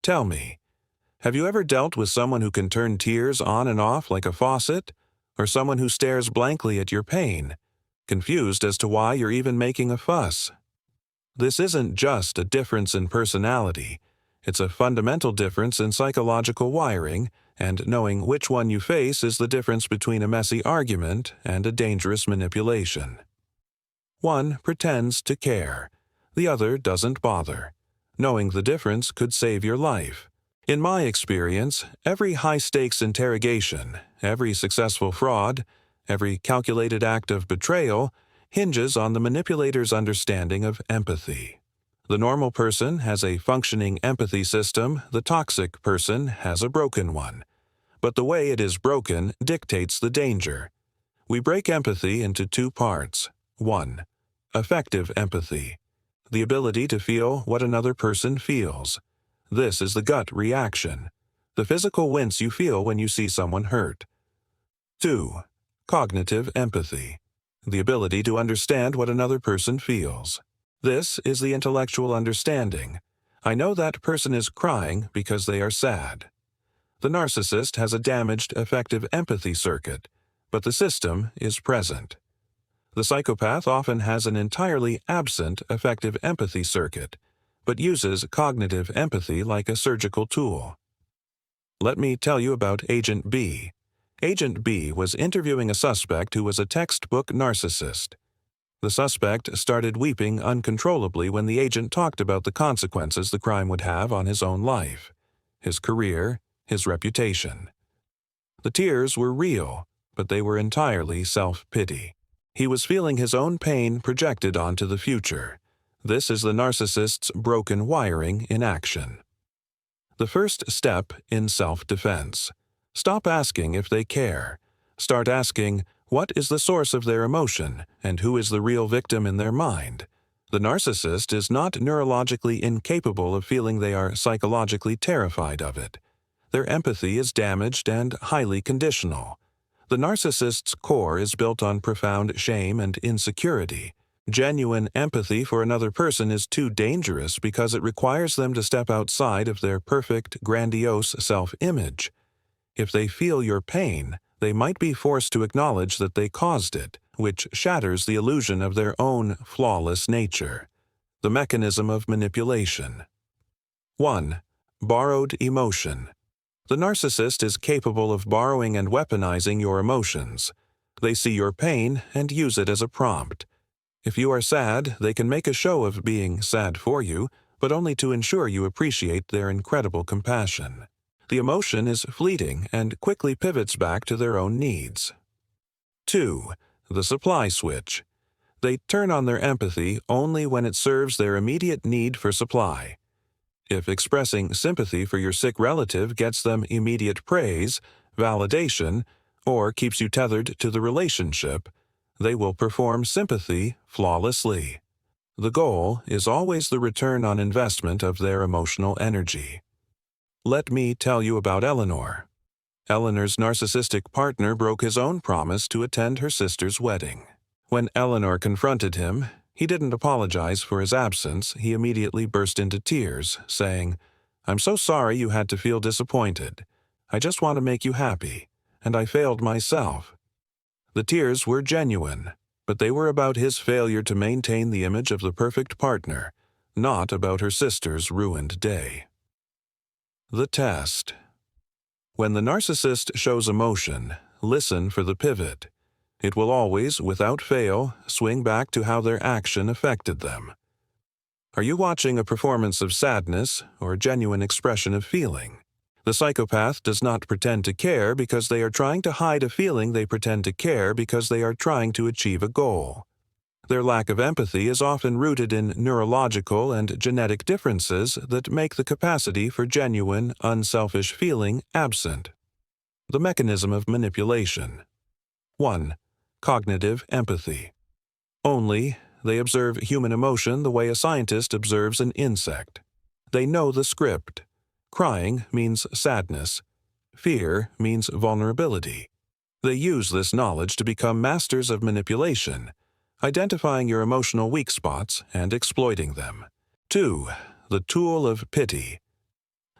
Tell me, have you ever dealt with someone who can turn tears on and off like a faucet, or someone who stares blankly at your pain, confused as to why you're even making a fuss? This isn't just a difference in personality. It's a fundamental difference in psychological wiring, and knowing which one you face is the difference between a messy argument and a dangerous manipulation. One pretends to care. The other doesn't bother. Knowing the difference could save your life. In my experience, every high-stakes interrogation, every successful fraud, every calculated act of betrayal hinges on the manipulator's understanding of empathy. The normal person has a functioning empathy system, the toxic person has a broken one. But the way it is broken dictates the danger. We break empathy into two parts. 1. Affective empathy. The ability to feel what another person feels. This is the gut reaction, the physical wince you feel when you see someone hurt. 2. Cognitive empathy. The ability to understand what another person feels. This is the intellectual understanding. I know that person is crying because they are sad. The narcissist has a damaged affective empathy circuit, but the system is present. The psychopath often has an entirely absent affective empathy circuit, but uses cognitive empathy like a surgical tool. Let me tell you about Agent B. Agent B was interviewing a suspect who was a textbook narcissist. The suspect started weeping uncontrollably when the agent talked about the consequences the crime would have on his own life, his career, his reputation. The tears were real, but they were entirely self-pity. He was feeling his own pain projected onto the future. This is the narcissist's broken wiring in action. The first step in self-defense. Stop asking if they care. Start asking, what is the source of their emotion, and who is the real victim in their mind? The narcissist is not neurologically incapable of feeling they are psychologically terrified of it. Their empathy is damaged and highly conditional. The narcissist's core is built on profound shame and insecurity. Genuine empathy for another person is too dangerous because it requires them to step outside of their perfect, grandiose self-image. If they feel your pain, they might be forced to acknowledge that they caused it, which shatters the illusion of their own flawless nature. The mechanism of manipulation. 1. Borrowed emotion. The narcissist is capable of borrowing and weaponizing your emotions. They see your pain and use it as a prompt. If you are sad, they can make a show of being sad for you, but only to ensure you appreciate their incredible compassion. The emotion is fleeting and quickly pivots back to their own needs. 2. The supply switch. They turn on their empathy only when it serves their immediate need for supply. If expressing sympathy for your sick relative gets them immediate praise, validation, or keeps you tethered to the relationship, they will perform sympathy flawlessly. The goal is always the return on investment of their emotional energy. Let me tell you about Eleanor. Eleanor's narcissistic partner broke his own promise to attend her sister's wedding. When Eleanor confronted him, he didn't apologize for his absence. He immediately burst into tears, saying, "I'm so sorry you had to feel disappointed. I just want to make you happy, and I failed myself." The tears were genuine, but they were about his failure to maintain the image of the perfect partner, not about her sister's ruined day. The test. When the narcissist shows emotion, listen for the pivot. It will always, without fail, swing back to how their action affected them. Are you watching a performance of sadness or a genuine expression of feeling? The psychopath does not pretend to care because they are trying to hide a feeling. They pretend to care because they are trying to achieve a goal. Their lack of empathy is often rooted in neurological and genetic differences that make the capacity for genuine, unselfish feeling absent. The mechanism of manipulation. 1. Cognitive empathy. Only, they observe human emotion the way a scientist observes an insect. They know the script. Crying means sadness. Fear means vulnerability. They use this knowledge to become masters of manipulation, identifying your emotional weak spots and exploiting them. 2. The tool of pity.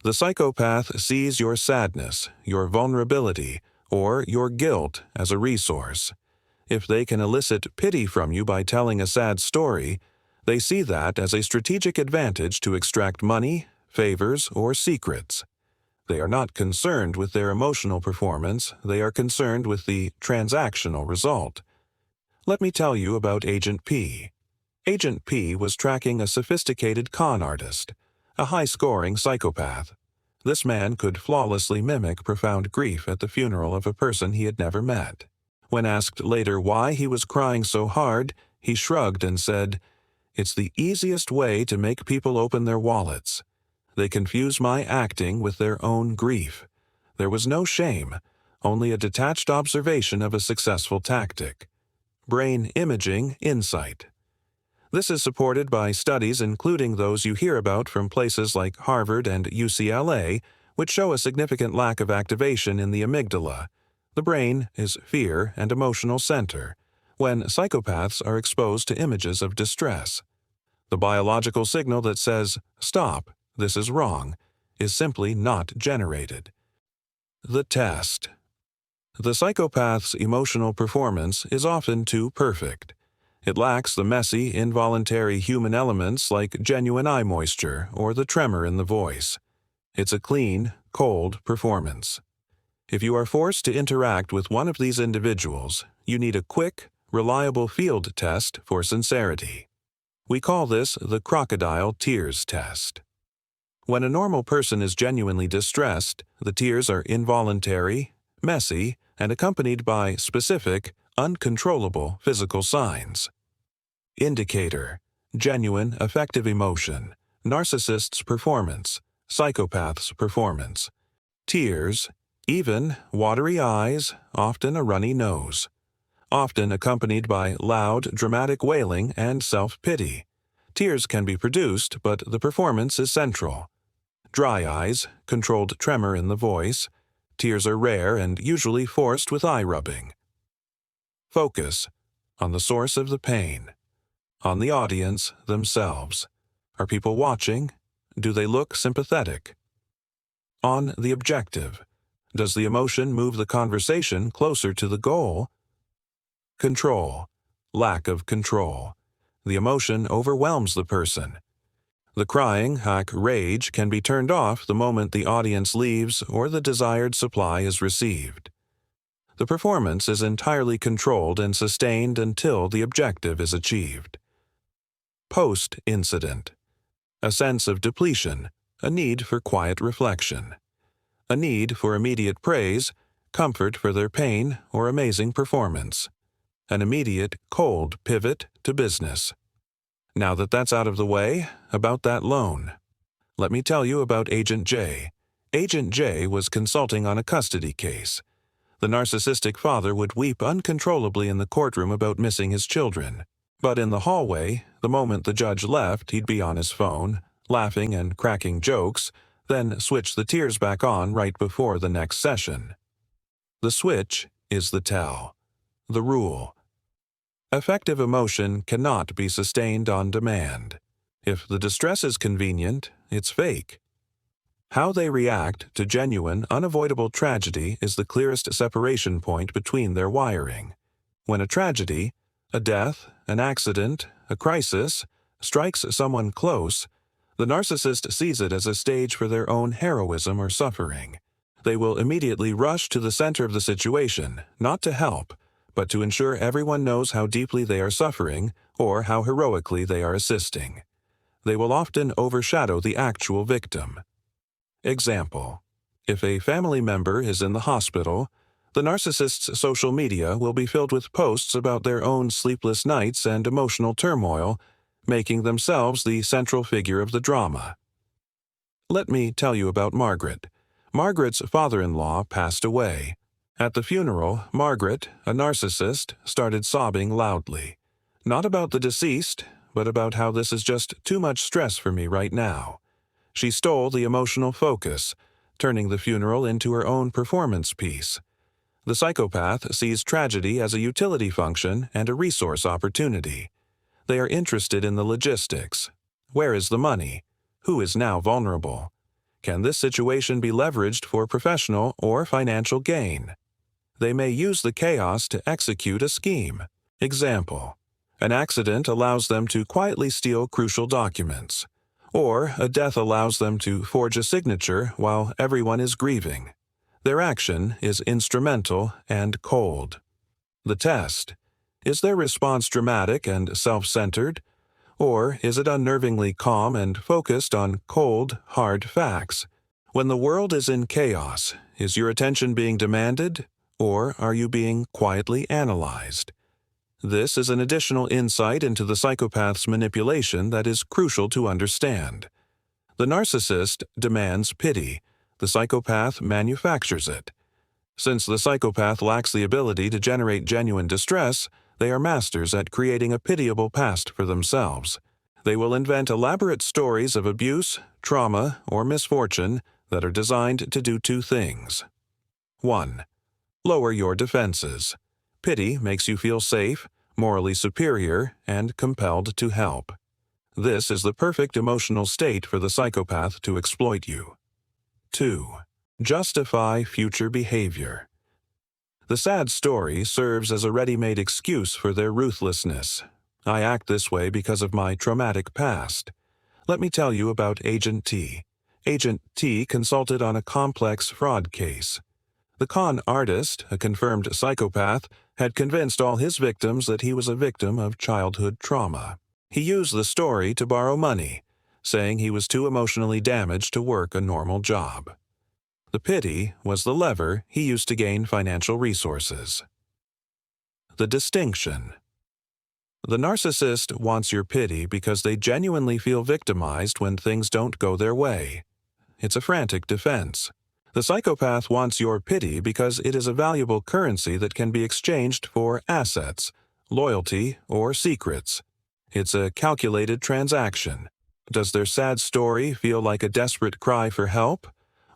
The psychopath sees your sadness, your vulnerability, or your guilt as a resource. If they can elicit pity from you by telling a sad story, they see that as a strategic advantage to extract money, favors, or secrets. They are not concerned with their emotional performance, they are concerned with the transactional result. Let me tell you about Agent P. Agent P was tracking a sophisticated con artist, a high-scoring psychopath. This man could flawlessly mimic profound grief at the funeral of a person he had never met. When asked later why he was crying so hard, he shrugged and said, "It's the easiest way to make people open their wallets. They confuse my acting with their own grief. There was no shame, only a detached observation of a successful tactic. Brain imaging insight." This is supported by studies including those you hear about from places like Harvard and UCLA, which show a significant lack of activation in the amygdala. The brain is fear and emotional center when psychopaths are exposed to images of distress. The biological signal that says, "Stop, this is wrong," is simply not generated. The test. The psychopath's emotional performance is often too perfect. It lacks the messy, involuntary human elements like genuine eye moisture or the tremor in the voice. It's a clean, cold performance. If you are forced to interact with one of these individuals, you need a quick, reliable field test for sincerity. We call this the crocodile tears test. When a normal person is genuinely distressed, the tears are involuntary, messy, and accompanied by specific, uncontrollable physical signs. Indicator: genuine affective emotion, narcissist's performance, psychopath's performance. Tears: even, watery eyes, often a runny nose. Often accompanied by loud, dramatic wailing and self-pity. Tears can be produced, but the performance is central. Dry eyes, controlled tremor in the voice. Tears are rare and usually forced with eye rubbing. Focus: on the source of the pain. On the audience themselves. Are people watching? Do they look sympathetic? On the objective. Does the emotion move the conversation closer to the goal? Control. Lack of control. The emotion overwhelms the person. The crying, rage can be turned off the moment the audience leaves or the desired supply is received. The performance is entirely controlled and sustained until the objective is achieved. Post-incident. A sense of depletion, a need for quiet reflection. A need for immediate praise, comfort for their pain, or amazing performance. An immediate, cold pivot to business. Now that that's out of the way, about that loan. Let me tell you about Agent J. Agent J was consulting on a custody case. The narcissistic father would weep uncontrollably in the courtroom about missing his children. But in the hallway, the moment the judge left, he'd be on his phone, laughing and cracking jokes, then switch the tears back on right before the next session. The switch is the tell. The rule. Effective emotion cannot be sustained on demand. If the distress is convenient, it's fake. How they react to genuine, unavoidable tragedy is the clearest separation point between their wiring. When a tragedy, a death, an accident, a crisis, strikes someone close, the narcissist sees it as a stage for their own heroism or suffering. They will immediately rush to the center of the situation, not to help, but to ensure everyone knows how deeply they are suffering or how heroically they are assisting. They will often overshadow the actual victim. Example: if a family member is in the hospital, the narcissist's social media will be filled with posts about their own sleepless nights and emotional turmoil, making themselves the central figure of the drama. Let me tell you about Margaret. Margaret's father-in-law passed away. At the funeral, Margaret, a narcissist, started sobbing loudly. Not about the deceased, but about how this is just too much stress for me right now. She stole the emotional focus, turning the funeral into her own performance piece. The psychopath sees tragedy as a utility function and a resource opportunity. They are interested in the logistics. Where is the money? Who is now vulnerable? Can this situation be leveraged for professional or financial gain? They may use the chaos to execute a scheme. Example: an accident allows them to quietly steal crucial documents, or a death allows them to forge a signature while everyone is grieving. Their action is instrumental and cold. The test: is their response dramatic and self-centered, or is it unnervingly calm and focused on cold, hard facts? When the world is in chaos, is your attention being demanded, or are you being quietly analyzed? This is an additional insight into the psychopath's manipulation that is crucial to understand. The narcissist demands pity. The psychopath manufactures it. Since the psychopath lacks the ability to generate genuine distress, they are masters at creating a pitiable past for themselves. They will invent elaborate stories of abuse, trauma, or misfortune that are designed to do two things. 1. Lower your defenses. Pity makes you feel safe, morally superior, and compelled to help. This is the perfect emotional state for the psychopath to exploit you. 2. Justify future behavior. The sad story serves as a ready-made excuse for their ruthlessness. I act this way because of my traumatic past. Let me tell you about Agent T. Agent T consulted on a complex fraud case. The con artist, a confirmed psychopath, had convinced all his victims that he was a victim of childhood trauma. He used the story to borrow money, saying he was too emotionally damaged to work a normal job. The pity was the lever he used to gain financial resources. The distinction. The narcissist wants your pity because they genuinely feel victimized when things don't go their way. It's a frantic defense. The psychopath wants your pity because it is a valuable currency that can be exchanged for assets, loyalty, or secrets. It's a calculated transaction. Does their sad story feel like a desperate cry for help,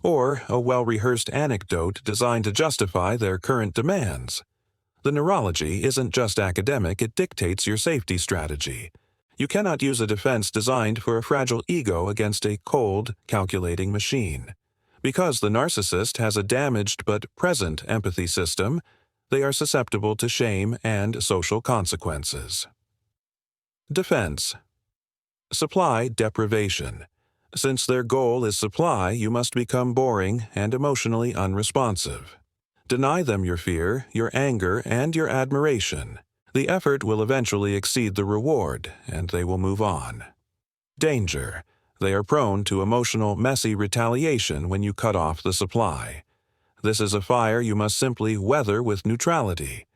or a well-rehearsed anecdote designed to justify their current demands? The neurology isn't just academic, it dictates your safety strategy. You cannot use a defense designed for a fragile ego against a cold, calculating machine. Because the narcissist has a damaged but present empathy system, they are susceptible to shame and social consequences. Defense. Supply deprivation. Since their goal is supply, you must become boring and emotionally unresponsive. Deny them your fear, your anger, and your admiration. The effort will eventually exceed the reward, and they will move on. Danger. They are prone to emotional, messy retaliation when you cut off the supply. This is a fire you must simply weather with neutrality.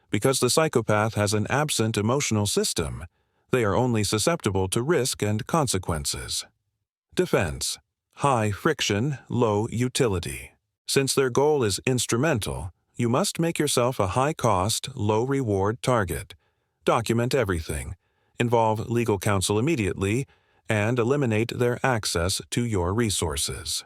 Because the psychopath has an absent emotional system, they are only susceptible to risk and consequences. Defense. High friction, low utility. Since their goal is instrumental, you must make yourself a high-cost, low-reward target. Document everything. Involve legal counsel immediately, and eliminate their access to your resources.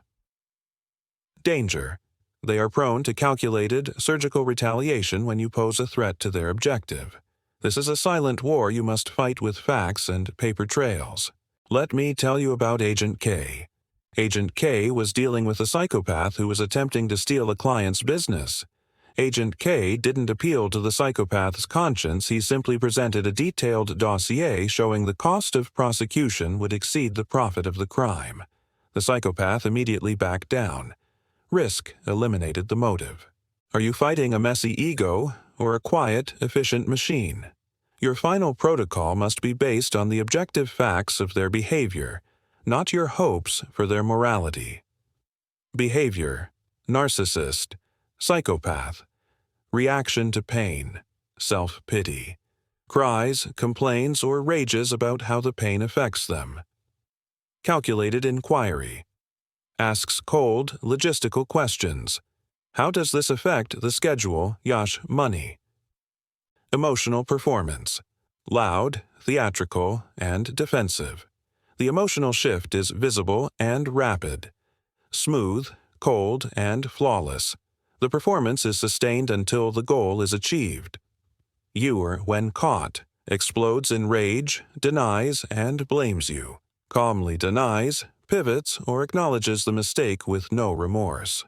Danger. They are prone to calculated, surgical retaliation when you pose a threat to their objective. This is a silent war you must fight with facts and paper trails. Let me tell you about Agent K. Agent K was dealing with a psychopath who was attempting to steal a client's business. Agent K didn't appeal to the psychopath's conscience, he simply presented a detailed dossier showing the cost of prosecution would exceed the profit of the crime. The psychopath immediately backed down. Risk eliminated the motive. Are you fighting a messy ego or a quiet, efficient machine? Your final protocol must be based on the objective facts of their behavior, not your hopes for their morality. Behavior. Narcissist. Psychopath. Reaction to pain. Self-pity. Cries, complains, or rages about how the pain affects them. Calculated inquiry. Asks cold, logistical questions. How does this affect the schedule, money? Emotional performance. Loud, theatrical, and defensive. The emotional shift is visible and rapid. Smooth, cold, and flawless. The performance is sustained until the goal is achieved. Ewer, when caught, explodes in rage, denies, and blames you. Calmly denies, pivots, or acknowledges the mistake with no remorse.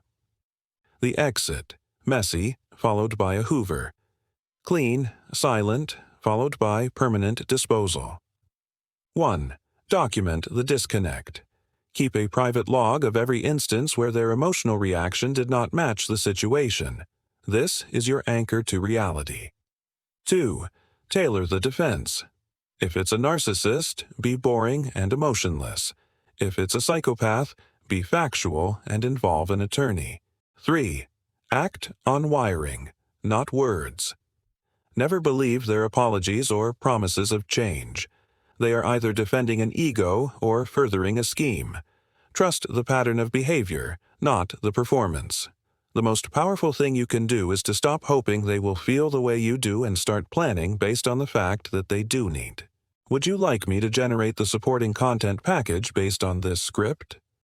The exit, messy, followed by a hoover. Clean, silent, followed by permanent disposal. 1. Document the disconnect. Keep a private log of every instance where their emotional reaction did not match the situation. This is your anchor to reality. 2. Tailor the defense. If it's a narcissist, be boring and emotionless. If it's a psychopath, be factual and involve an attorney. 3. Act on wiring, not words. Never believe their apologies or promises of change. They are either defending an ego or furthering a scheme. Trust the pattern of behavior, not the performance. The most powerful thing you can do is to stop hoping they will feel the way you do and start planning based on the fact that they do need. Would you like me to generate the supporting content package based on this script?